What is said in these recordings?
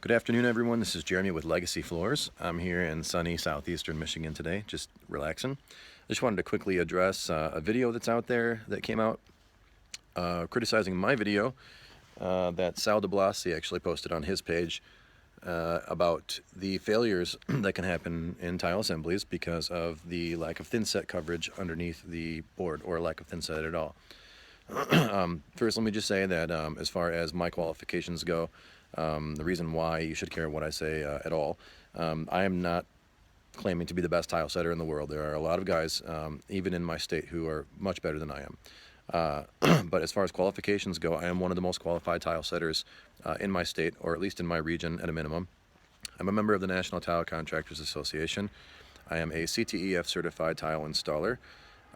Good afternoon, everyone. This is Jeremy with Legacy Floors. I'm here in sunny southeastern Michigan today, just relaxing. I just wanted to quickly address a video that's out there that came out criticizing my video that Sal DiBlasi actually posted on his page about the failures that can happen in tile assemblies because of the lack of thin set coverage underneath the board, or lack of thin set at all. First, let me just say that as far as my qualifications go, the reason why you should care what I say at all, I am not claiming to be the best tile setter in the world. There are a lot of guys, even in my state, who are much better than I am. But as far as qualifications go, I am one of the most qualified tile setters in my state, or at least in my region at a minimum. I'm a member of the National Tile Contractors Association. I am a CTEF certified tile installer.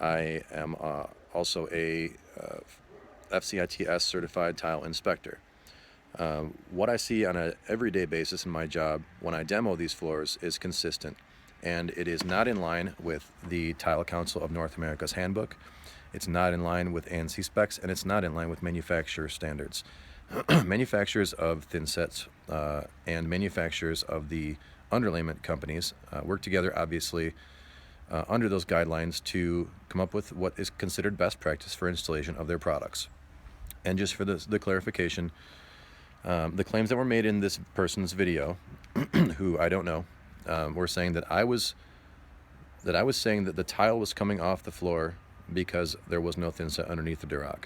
I am also a FCITS certified tile inspector. What I see on an everyday basis in my job when I demo these floors is consistent, and it is not in line with the Tile Council of North America's handbook. It's not in line with ANSI specs, and it's not in line with manufacturer standards. Manufacturers of thin sets and manufacturers of the underlayment companies work together, obviously, under those guidelines to come up with what is considered best practice for installation of their products. And just for the clarification, the claims that were made in this person's video, who I don't know, were saying that I was saying that the tile was coming off the floor because there was no thin set underneath the Duroc.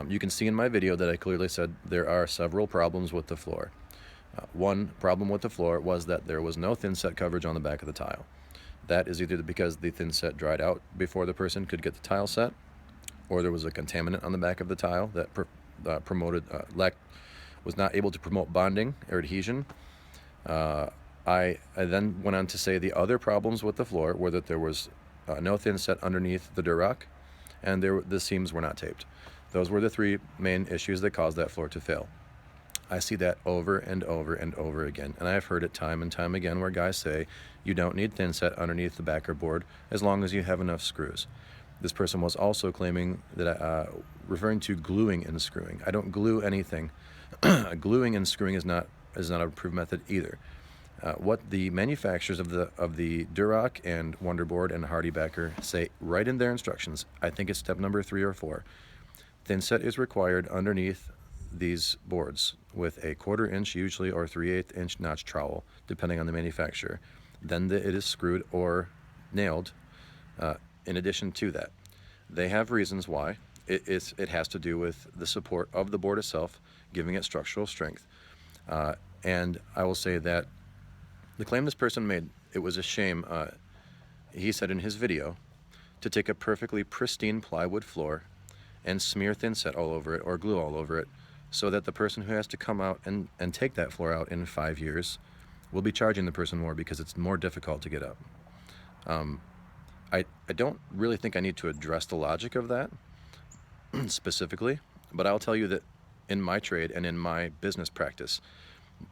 You can see in my video that I clearly said there are several problems with the floor. One problem with the floor was that there was no thin set coverage on the back of the tile. That is either because the thin set dried out before the person could get the tile set, or there was a contaminant on the back of the tile that was not able to promote bonding or adhesion. I then went on to say the other problems with the floor were that there was no thin set underneath the Duroc, and the seams were not taped. Those were the three main issues that caused that floor to fail. I see that over and over and over again, and I've heard it time and time again where guys say you don't need thin set underneath the backer board as long as you have enough screws. This person was also claiming that referring to gluing and screwing. I don't glue anything. Gluing and screwing is not an approved method either. What the manufacturers of the Duroc and Wonderboard and HardieBacker say right in their instructions, I think it's step number 3 or 4. Thin set is required underneath these boards with a 1/4 inch usually, or 3/8 inch notch trowel, depending on the manufacturer. Then it is screwed or nailed. In addition to that, they have reasons why. It has to do with the support of the board itself, giving it structural strength. And I will say that the claim this person made, it was a shame, he said in his video, to take a perfectly pristine plywood floor and smear thin set all over it or glue all over it, so that the person who has to come out and take that floor out in 5 years will be charging the person more because it's more difficult to get up. I don't really think I need to address the logic of that specifically, but I'll tell you that in my trade and in my business practice,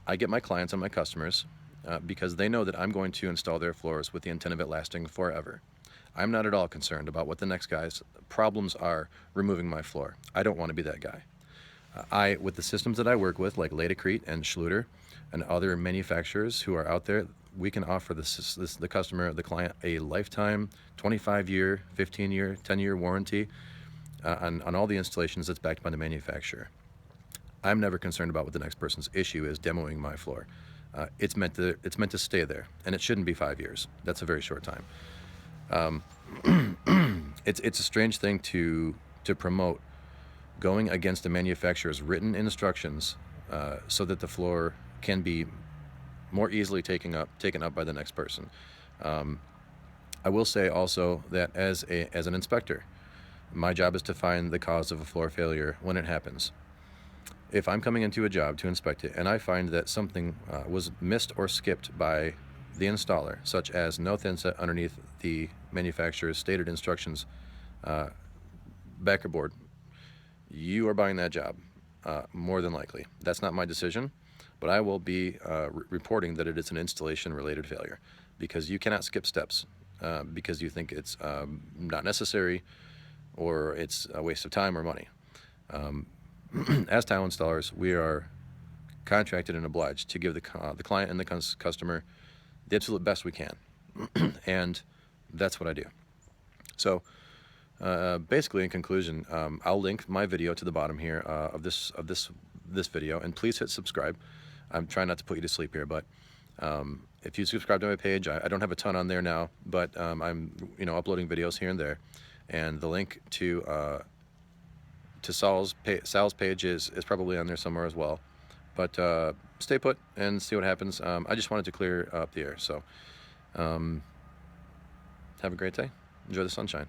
I get my clients and my customers because they know that I'm going to install their floors with the intent of it lasting forever. I'm not at all concerned about what the next guy's problems are removing my floor. I don't want to be that guy. With the systems that I work with, like Ladecrete and Schluter and other manufacturers who are out there, we can offer the customer, the client, a lifetime 25-year, 15-year, 10-year warranty on all the installations that's backed by the manufacturer. I'm never concerned about what the next person's issue is demoing my floor. It's meant to stay there, and it shouldn't be 5 years. That's a very short time. It's a strange thing to promote going against the manufacturer's written instructions so that the floor can be more easily taken up by the next person. I will say also that as an inspector, my job is to find the cause of a floor failure when it happens. If I'm coming into a job to inspect it and I find that something was missed or skipped by the installer, such as no thin set underneath the manufacturer's stated instructions backer board, you are buying that job, more than likely. That's not my decision, but I will be reporting that it is an installation-related failure, because you cannot skip steps because you think it's not necessary or it's a waste of time or money. As tile installers, we are contracted and obliged to give the client and the customer the absolute best we can. And that's what I do. So basically, in conclusion, I'll link my video to the bottom here of this video, and please hit subscribe. I'm trying not to put you to sleep here, but if you subscribe to my page, I don't have a ton on there now, but I'm uploading videos here and there, and the link to Sal's page is probably on there somewhere as well. But stay put and see what happens. I just wanted to clear up the air. So have a great day. Enjoy the sunshine.